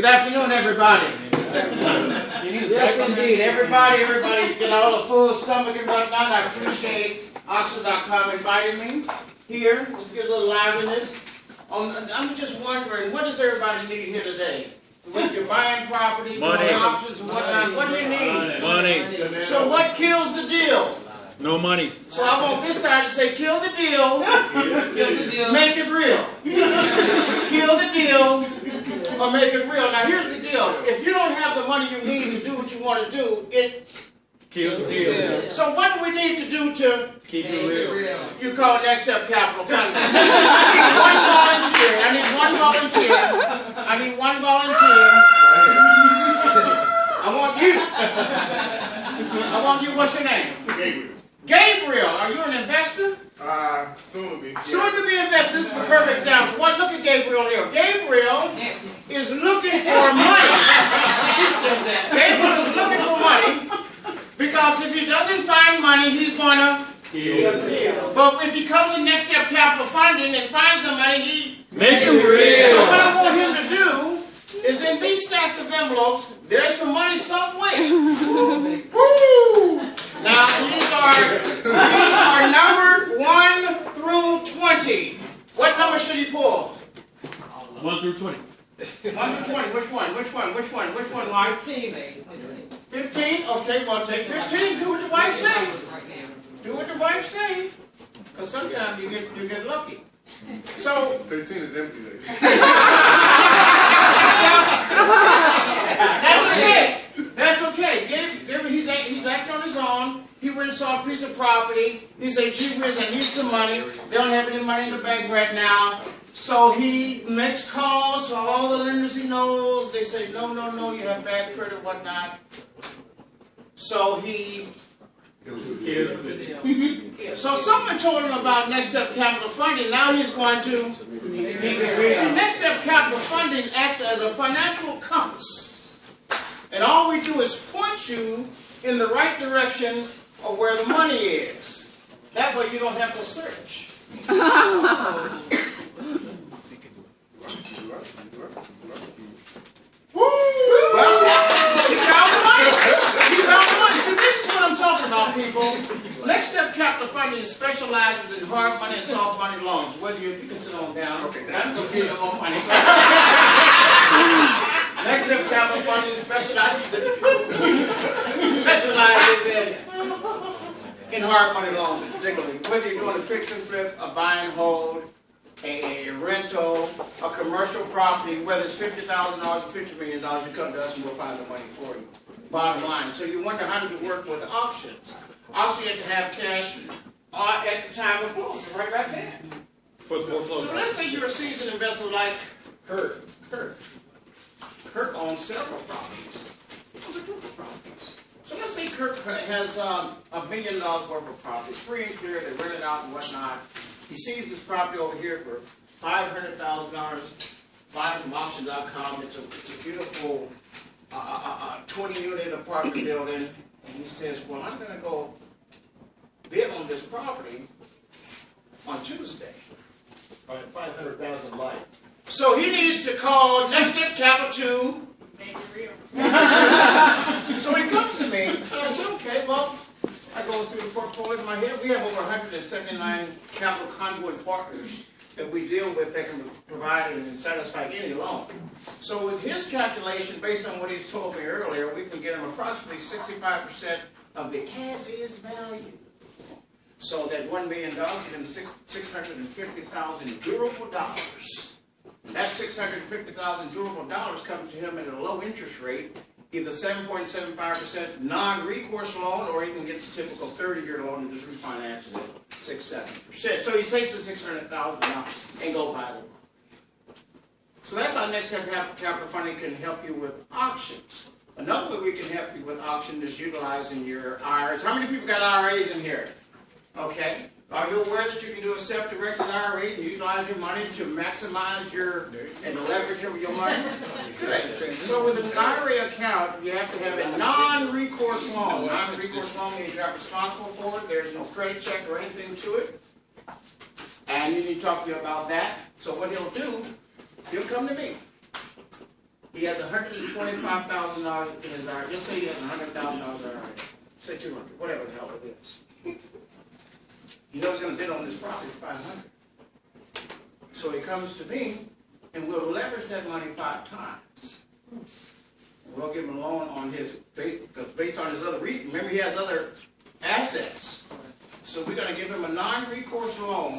Good afternoon, everybody. Yes, indeed. Everybody, get all the full stomach and whatnot. I appreciate Auction.com inviting me here. Let's get a little liveliness. I'm just wondering, what does everybody need here today? When you're buying property, doing auctions and whatnot, what do you need? Money. So what kills the deal? No money. So I want this side to say, kill the deal, make it real. Kill the deal, or make it real. Now here's the deal. If you don't have the money you need to do what you want to do, it kills the deal. So what do we need to do to keep it real? You call Next Step Capital Funding. I need one volunteer. I need one volunteer. I want you. What's your name? Gabriel. Gabriel, are you an investor? Soon to be. Yes. Soon to be investor. This is the perfect example. What? Look at Gabriel here. Gabriel is looking for money. Gabriel is looking for money because if he doesn't find money, he's gonna kill. But if he comes to Next Step Capital Funding and finds the money, he make it real. So what I want him to do is in these stacks of envelopes, there's some money somewhere. Woo! Now these are numbered 1 through 20. What number should he pull? 1 through 20. 1 through 20. Which one, Mike? 15. 15? Okay, well take 15. Do what the wife say. Do what the wife say. Because sometimes you get lucky. So 15 is empty. That's okay. That's okay. He's acting on his own. He went and saw a piece of property. He said, gee whiz, I need some money. They don't have any money in the bank right now. So he makes calls to all the lenders he knows. They say, no, you have bad credit, whatnot. So he... So someone told him about Next Step Capital Funding. Now he's going to... See, Next Step Capital Funding acts as a financial compass. And all we do is point you in the right direction of where the money is. That way you don't have to search. Well, he found the money. See, this is what I'm talking about, people. Next Step Capital Funding specializes in hard money and soft money loans. Whether you can sit on down, I'm going to give you more money. Next Step Capital Funding specializes in hard money loans, particularly. Whether you're doing a fix and flip, a buy and hold, a rental, a commercial property, whether it's $50,000 or $50 million, you come to us and we'll find the money for you. Bottom line. So you wonder, how do you work with auctions? Auction, you have to have cash at the time of closing, right there. For the foreclosure. So let's say you're a seasoned investor like Kurt. Kurt owns several properties. Those are different properties. So let's say Kurt has $1 million worth of properties, free and clear, they rent it out and whatnot. He sees this property over here for $500,000, buy from Auction.com. It's a beautiful 20-unit apartment building, and he says, well, I'm going to go bid on this property on Tuesday. All right, 500,000 light. So he needs to call Next Step Capital to make it real. So he comes to me. I said, okay, well, I go through the portfolio in my head. We have over 179 capital conduit partners that we deal with that can provide and satisfy any loan. So with his calculation, based on what he's told me earlier, we can get him approximately 65% of the as-is value. So that $1 million, get him 650,000 durable dollars. That 650,000 durable dollars comes to him at a low interest rate, either 7.75% non-recourse loan, or he can get the typical 30-year loan and just refinance it at 6-7%. So he takes the 600,000 now and go buy the loan. So that's how Next Step Capital Funding can help you with auctions. Another way we can help you with auction is utilizing your IRAs. How many people got IRAs in here? Okay. Are you aware that you can do a self-directed IRA and utilize your money to maximize and leverage your money? Good. So with an IRA account, you have to have a non-recourse loan. Non-recourse loan means you're not responsible for it. There's no credit check or anything to it. And you need to talk to you about that. So what he'll do, he'll come to me. He has $125,000 in his IRA. Just say he has $100,000 IRA. Say 200, whatever the hell it is. He knows he's going to bid on this property for 500. So he comes to me, and we'll leverage that money 5 times. We'll give him a loan on his, because based on his other, remember he has other assets. So we're going to give him a non-recourse loan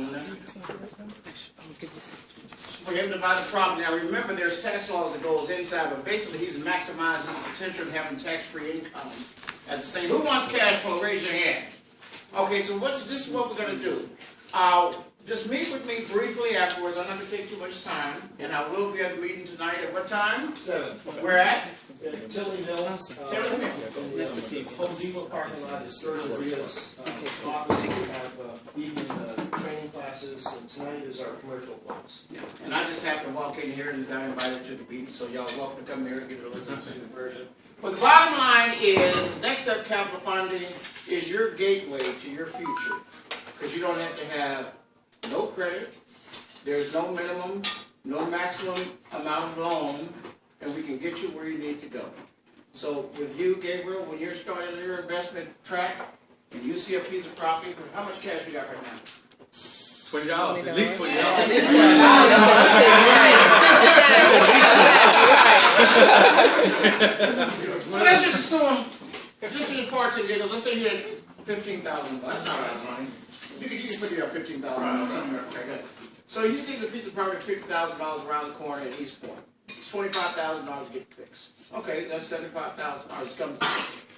for him to buy the property. Now remember, there's tax laws that goes inside, but basically he's maximizing the potential of having tax-free income. At the same, who wants cash flow? Raise your hand. Okay, so this is what we're going to do. Just meet with me briefly afterwards. I'm not going to take too much time, and I will be at the meeting tonight at what time? 7. Where at? Tilly Mill. Tilly Mill. Nice to see you. Home Depot parking lot is Sturgeon Maria's office. We have evening training classes, and tonight is our commercial class. Yeah. And I just happened to walk in here and got invited to the meeting, so y'all are welcome to come here and get a little version. But the bottom line is, Next Step Capital Funding is your gateway to your future, because you don't have to have no credit, there's no minimum, no maximum amount of loan, and we can get you where you need to go. So with you, Gabriel, when you're starting your investment track, and you see a piece of property, how much cash you got right now? $20, at least $20. Well, let's just assume, just in parts and giggles, let's say you had $15,000. That's not a lot of money. You can figure out $15,000 somewhere. Okay, good. So he sees a piece of property, $50,000 around the corner at East Point. It's $25,000 to get fixed. Okay, that's $75,000 comes.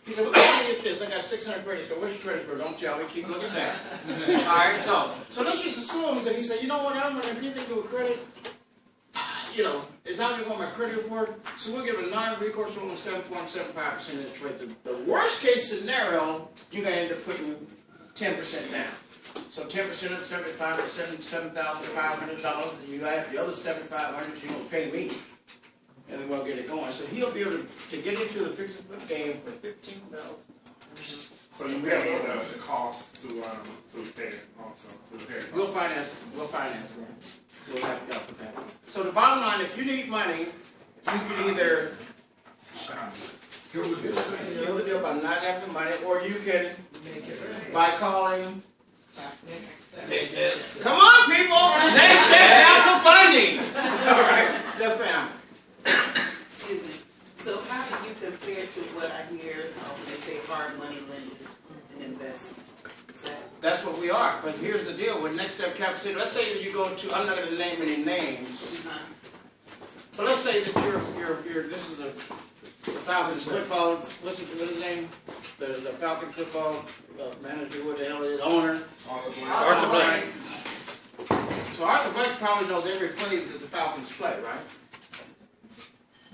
He said, well, let me get this. I got 600 credit score. Where's your credit score? Don't tell me. Keep looking at that. All right, so let's just assume that he said, you know what, I'm going to have anything to do with credit. It's not going to go on my credit report, so we'll give a non-recourse loan of 7.75% interest rate. The worst case scenario, you're going to end up putting 10% down. So 10% of 75 is $7,500. You have the other $7,500 you're going to pay me, and then we'll get it going. So he'll be able to get into the fix and flip game for $15,000. So you have the cost to repair also. We'll finance that. We'll have to help with that. So the bottom line, if you need money, you can either kill the deal by not having the money, or you can by calling. Come on, people! Next step capital funding. All right, yes, ma'am. Excuse me. So how do you compare to what I hear when they say hard money lenders and investors? That's what we are. But here's the deal with Next Step Capital. Let's say that you go to, I'm not going to name any names, but let's say that this is a Falcons football, what's his name? The Falcon football manager, what the hell is owner? Arthur Blank. So Arthur Blank probably knows every play that the Falcons play, right?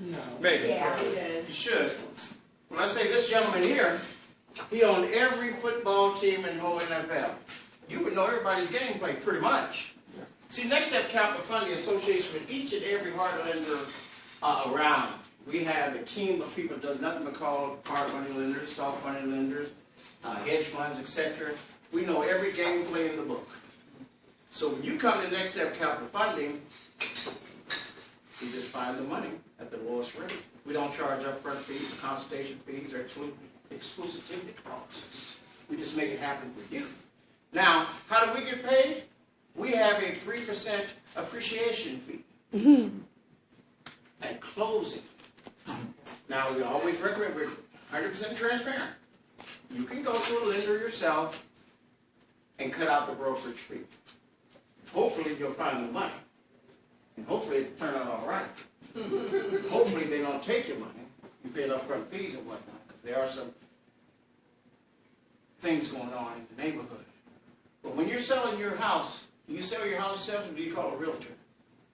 No. Maybe. Yeah, he does. You should. Well, let's say this gentleman here, he owned every football team in the whole NFL. You would know everybody's gameplay pretty much. See, Next Step Capital Funding associates with each and every hard lender around. We have a team of people that does nothing but call hard money lenders, soft money lenders, hedge funds, etc. We know every gameplay in the book. So when you come to Next Step Capital Funding, you just find the money at the lowest rate. We don't charge upfront fees, consultation fees, or exclusivity clauses. We just make it happen for you. Now, how do we get paid? We have a 3% appreciation fee at closing. Now, we always recommend we're 100% transparent. You can go to a lender yourself and cut out the brokerage fee. Hopefully, you'll find the money. And hopefully, it'll turn out all right. Hopefully, they don't take your money. You pay upfront fees and whatnot, because there are some things going on in the neighborhood. But when you're selling your house, do you sell your house yourself, or do you call a realtor?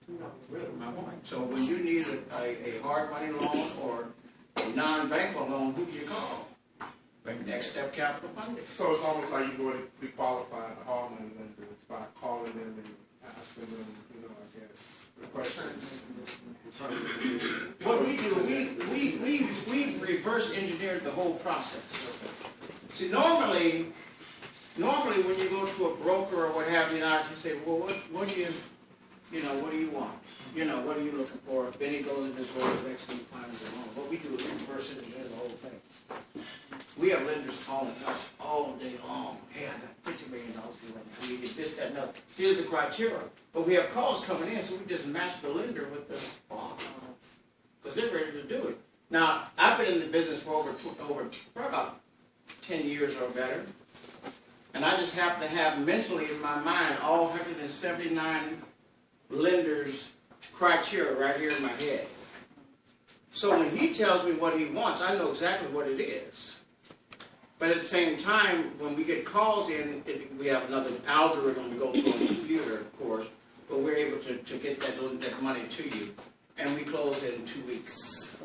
No, really, my point. So when you need a hard money loan or a non-bank loan, who do you call? Next Step Capital Funding. So it's almost like you go to pre-qualify the hard money lenders by calling them and asking them, I guess, the questions. What we do, we reverse engineered the whole process. See, normally when you go to a broker or what have you, you say, well, what do you you know, what do you want? You know, what are you looking for? Then he goes in his role, next thing he finds the loan. What we do is reverse engineer the whole thing. We have lenders calling us all day long. Hey, I got $50 million due right now. We get this, that, and that. Here's the criteria. But we have calls coming in, so we just match the lender with the bond. Because they're ready to do it. Now, I've been in the business for over about 10 years or better. And I just happen to have mentally in my mind all 179 lenders' criteria right here in my head. So when he tells me what he wants, I know exactly what it is. But at the same time, when we get calls in, we have another algorithm we go through on the computer, of course, but we're able to get that money to you. And we close in 2 weeks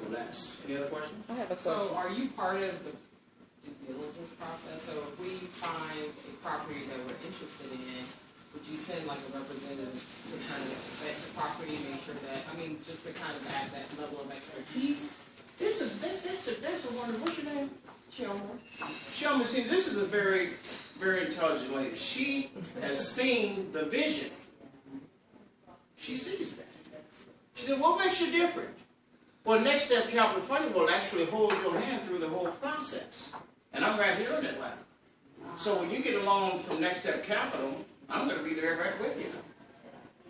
or less. Any other questions? I have a question. So are you part of the due diligence process? So if we find a property that we're interested in, would you send like a representative to kind of vet the property, make sure that, I mean, just to kind of add that level of expertise? That's a wonder. What's your name? Chilmer. Shelma, see, this is a very, very intelligent lady. She has seen the vision. She sees that. She said, what makes you different? Well, Next Step Capital Funding will actually hold your hand through the whole process. And I'm right here in Atlanta. So when you get a loan from Next Step Capital, I'm going to be there right with you.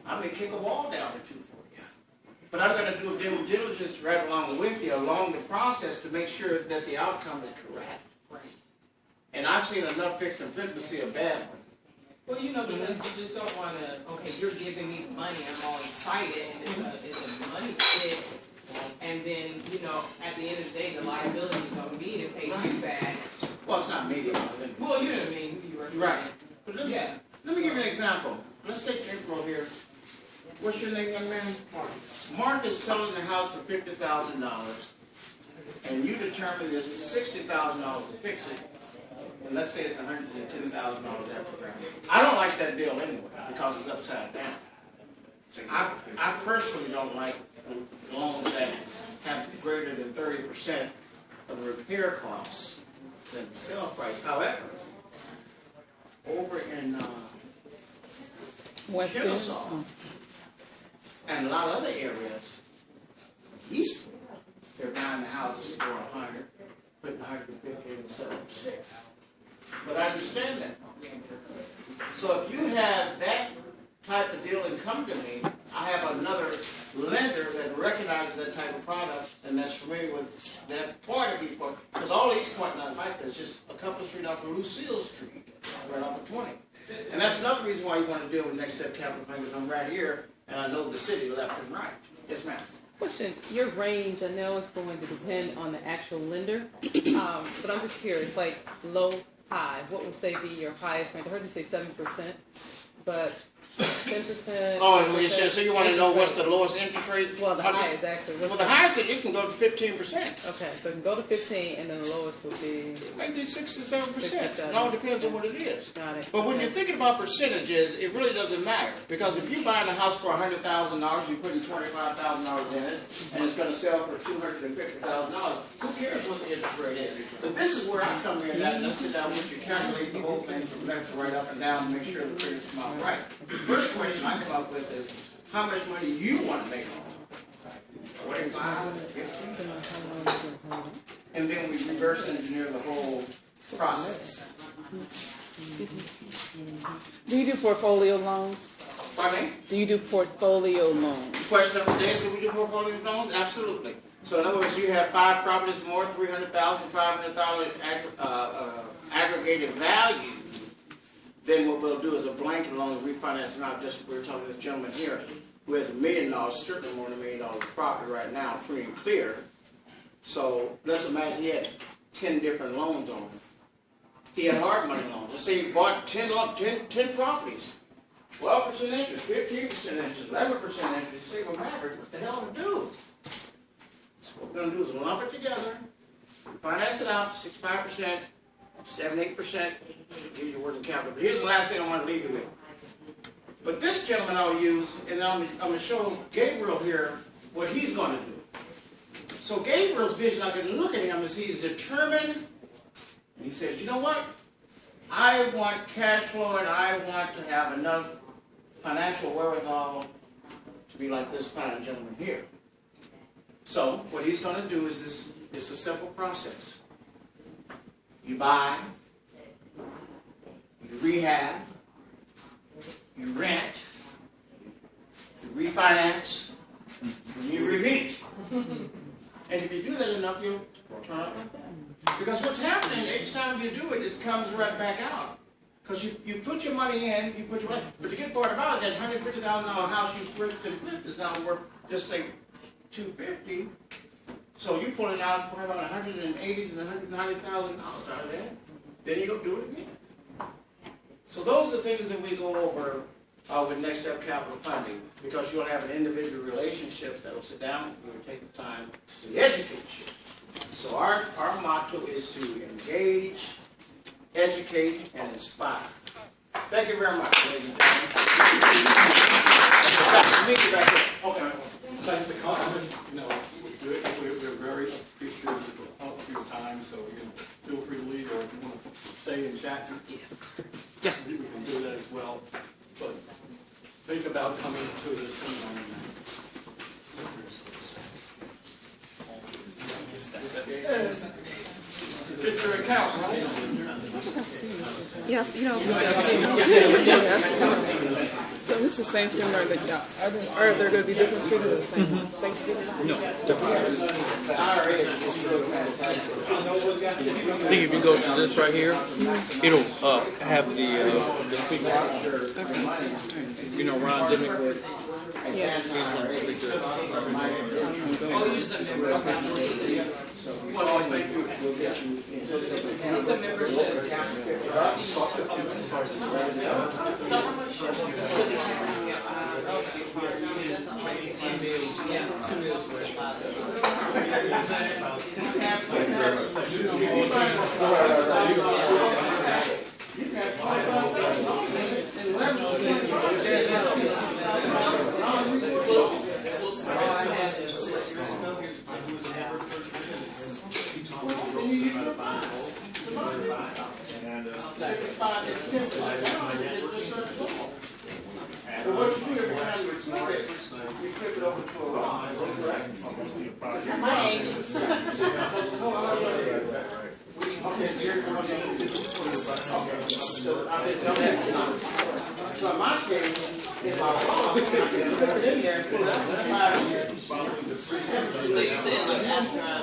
I may kick a wall down or two for you. But I'm going to do due diligence right along with you, along the process, to make sure that the outcome is correct. Right. And I've seen enough fix and flip to see a bad one. Well, you know, because you just don't want to, okay, you're giving me the money, I'm all excited, and it's a money pit, and then, you know, at the end of the day, the liability is on me to pay you back. Well, it's not me. Well, you know what I mean, who you represent. Right. But let me give you an example. Let's take April here. What's your name, young man? Mark is selling the house for $50,000, and you determine there's $60,000 to fix it. And let's say it's $110,000 after. I don't like that deal anyway because it's upside down. I personally don't like loans that have greater than 30% of the repair costs than the sale price. However, over in Kennesaw and a lot of other areas, eastward, they're buying the houses for $100, putting $150 and selling for $6. But I understand that. So if you have that type of deal and come to me, I have another lender that recognizes that type of product and that's familiar with that part of East Point. Because all East Point not like that is just a couple of streets off of Lucille Street, right off of 20. And that's another reason why you want to deal with Next Step Capital Bank, because I'm right here and I know the city left and right. Yes, ma'am. Question, your range, I know it's going to depend on the actual lender, but I'm just curious, like low, high, what would say be your highest range? I heard you say 7%, but 10%? Oh, and so you want to know what's the lowest interest rate? Well, the highest actually. Well, the highest that you can go to 15%. Okay, so you can go to 15 and then the lowest would be? Maybe 6 or 7%. 6 or 7. It all depends on what it is. Got it. But when you're thinking about percentages, it really doesn't matter. Because if you're buying a house for $100,000, you're putting $25,000 in it, and it's going to sell for $250,000, who cares what the interest rate is? But this is where I come in and I sit down with you, calculate the whole thing from left to right, up and down, and make sure the figures come out right. First question I come up with is, how much money you want to make on it? 45, 50? And then we reverse engineer the whole process. Do you do portfolio loans? Pardon me? Do you do portfolio loans? Question of the day, do we do portfolio loans? Absolutely. So in other words, you have 5 properties more, $300,000, $500,000 aggregated value. Then what we'll do is a blanket loan refinance. Not just, we were talking to this gentleman here who has $1 million, strictly more than $1 million of property right now, free and clear. So let's imagine he had 10 different loans on him. He had hard money loans. Let's say he bought 10 properties. 12% interest, 15% interest, 11% interest. Say, well, Maverick, what the hell to do? So what we're going to do is lump it together, finance it out, 65%, 7-8%, gives you working capital. But here's the last thing I want to leave you with. But this gentleman I'll use, and I'm going to show Gabriel here what he's going to do. So Gabriel's vision, I can look at him as he's determined, and he says, you know what? I want cash flow and I want to have enough financial wherewithal to be like this fine gentleman here. So what he's going to do is this. It's a simple process. You buy, you rehab, you rent, you refinance, and you repeat. And if you do that enough, you'll turn out like that. Because what's happening, each time you do it, it comes right back out. Because you put your money in, you put your money, but the good part about it, that $150,000 house you flipped and flipped is now worth just say $250,000. So you pulling out probably about $180,000 to $190,000 out of there. Then you go do it again. So those are the things that we go over with Next Step Capital Funding, because you'll have an individual relationships that will sit down with you and take the time to educate you. So our motto is to engage, educate, and inspire. Thank you very much, ladies and gentlemen. Meet you back here. Okay. Thanks for coming. We're very appreciative of your time, so you can feel free to leave, or if you want to stay and chat, we can do that as well. But think about coming to the seminar. Get your account, right? Yes, you know. So this is the same seminar that y'all, are there going to be different students? Same students? No, different. I think if you go to this right here, it'll have the speakers. Okay. You know, Ron Dimmick. Yes. He's one of the speakers. Well, thank you. It's a membership. So what you do every time you explore it, you flip it over to a rock, is that correct? Okay, Jerry, come on in. So in my case, if I rock, I can flip it in there and pull it out, that's 5 years. So you said like after I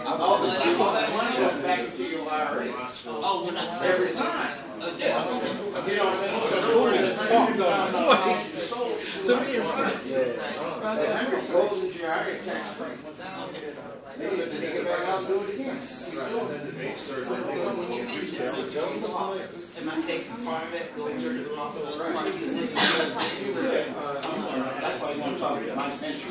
All that money goes back into your IRA. oh, when I said Every time. oh, yeah. You know what I mean? So many times. That goes into your IRA tax free. Then you take it back out and do it again. When you mentioned am I taking part of it, going to the law for the party? You could. That's why you want to talk about my pension.